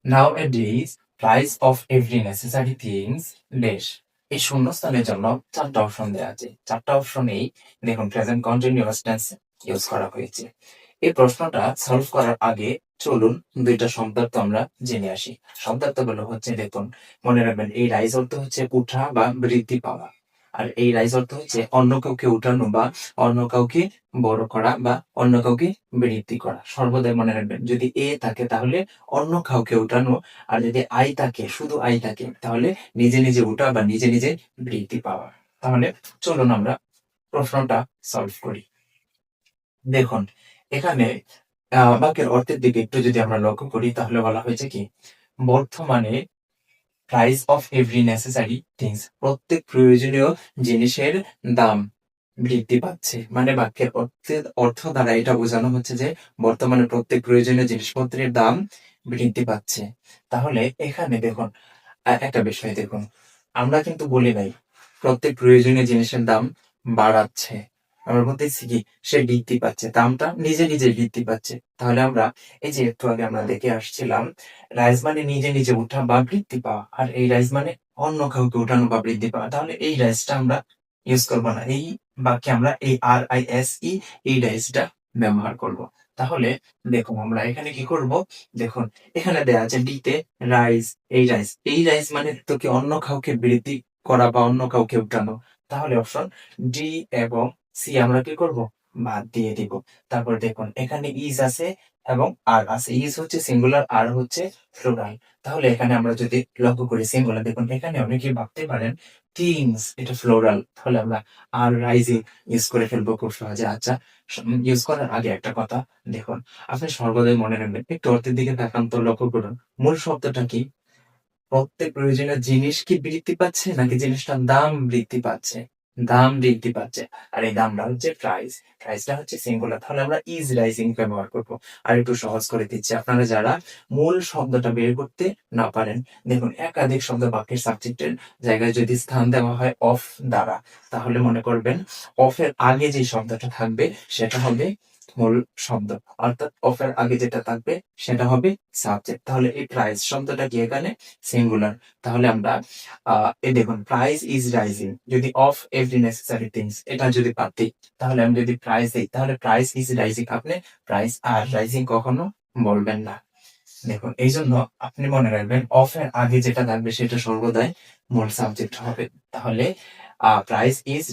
Nowadays, price of every necessary things dash. এই শূন্যস্থানের জন্য ৪টা অপশন দেওয়া আছে। ৪টা অপশনেই দেখুন প্রেজেন্ট কন্টিনিউয়াস টেন্স ইউজ করা হয়েছে। এই প্রশ্নটা সলভ করার আগে চলুন ২টা শব্দার্থ আমরা জেনে আসি। শব্দার্থগুলো হচ্ছে দেখুন, মনে রাখবেন এই রাইজ অর্থ হচ্ছে উঠা বা বৃদ্ধি পাওয়া। আর এই রাইজ অর্থ হচ্ছে অন্য কাউকে উঠানো বা অন্য কাউকে বড় করা বা অন্য কাউকে বৃদ্ধি করা। সর্বদাই মনে রাখবেন যদি এ থাকে তাহলে অন্য কাউকে উঠানো, আর যদি আই থাকে, শুধু আই থাকে, তাহলে নিজে নিজে উঠা বা নিজে নিজে বৃদ্ধি পাওয়া। তাহলে চলুন আমরা প্রশ্নটা সলভ করি। দেখুন এখানে বাক্যের অর্থের দিকে একটু যদি আমরা লক্ষ্য করি তাহলে বলা হয়েছে কি, বর্তমানে price of every necessary things, প্রত্যেক প্রয়োজনীয় জিনিসের দাম বৃদ্ধি পাচ্ছে। মানে বাক্যের অর্থ দ্বারা এটা বোঝানো হচ্ছে যে বর্তমানে প্রত্যেক প্রয়োজনীয় জিনিসপত্রের দাম বৃদ্ধি পাচ্ছে। তাহলে এখানে দেখুন একটা বিষয় দেখুন, আমরা কিন্তু বলি নাই প্রত্যেক প্রয়োজনীয় জিনিসের দাম বাড়াচ্ছে। আমরা বলতেছি কি সে বৃদ্ধি পাচ্ছে, দামটা নিজে নিজে বৃদ্ধি পাচ্ছে। তাহলে আমরা এই যে একটু আগে আমরা দেখে আসছিলাম, রাইজ মানে নিজে নিজে উঠা বা বৃদ্ধি পাওয়া, আর এই রাইজ মানে অন্য কাউকে উঠানো বা বৃদ্ধি পাওয়া। তাহলে এই রাইজটা আমরা ইউজ করবো না, এই বাক্যে আমরা এই RISE এই রাইজটা ব্যবহার করব। তাহলে দেখুন আমরা এখানে কি করব, দেখুন এখানে দেয়া আছে ডিতে রাইজ, এই রাইজ মানে তো কি অন্য কাউকে বৃদ্ধি করা বা অন্য কাউকে উঠানো। তাহলে অপশন ডি এবং সি আমরা কি করব, বাদ দিয়ে দিব। তারপর দেখুন এখানে ইজ আছে এবং আর আছে, ইজ হচ্ছে সিঙ্গুলার, আর হচ্ছে প্লুরাল। তাহলে এখানে আমরা যদি লক্ষ্য করি সিঙ্গুলার, দেখুন এখানে অনেকে ভাবতে পারেন থিংস এটা ফ্লোরাল, তাহলে আমরা আর রাইজিং ইউজ করে ফেলবো খুব সহজে। আচ্ছা, ইউজ করার আগে একটা কথা দেখুন, আপনি সর্বদাই মনে রাখবেন একটু অর্থের দিকে তাকান তো লক্ষ্য করুন, মূল শব্দটা কি, প্রত্যেক প্রয়োজনীয় জিনিস কি বৃদ্ধি পাচ্ছে নাকি জিনিসটার দাম বৃদ্ধি পাচ্ছে? দাম বৃদ্ধি পাচ্ছে। আর এই দামটা হচ্ছে প্রাইস, প্রাইসটা হচ্ছে সিঙ্গুলার। তাহলে আমরা ইজ রাইজিং ব্যবহার করব। আর একটু সহজ করে দিচ্ছি, আপনারা যারা মূল শব্দটা বের করতে না পারেন, দেখুন একাধিক শব্দ বাক্যের সাবজেক্টের জায়গায় যদি স্থান দেওয়া হয় অফ দ্বারা, তাহলে মনে করবেন অফের আগে যে শব্দটা থাকবে সেটা হবে মূল শব্দ, অর্থাৎ অফের আগে যেটা থাকবে সেটা হবে সাবজেক্ট। তাহলে এই প্রাইস শব্দটা কি এখানে সিঙ্গুলার। তাহলে আমরা এই দেখুন প্রাইস ইজ রাইজিং, যদি অফ এভরি নেসেসারি থিংস এটা যদি বাদ দিই, তাহলে আমি যদি প্রাইস দিই তাহলে প্রাইস ইজ রাইজিং, আপনি প্রাইস আর রাইজিং কখনো বলবেন না। দেখুন এই জন্য আপনি মনে রাখবেন অফ এর আগে যেটা থাকবে সেটা সর্বদাই মূল সাবজেক্ট হবে। তাহলে প্রাইস ইজ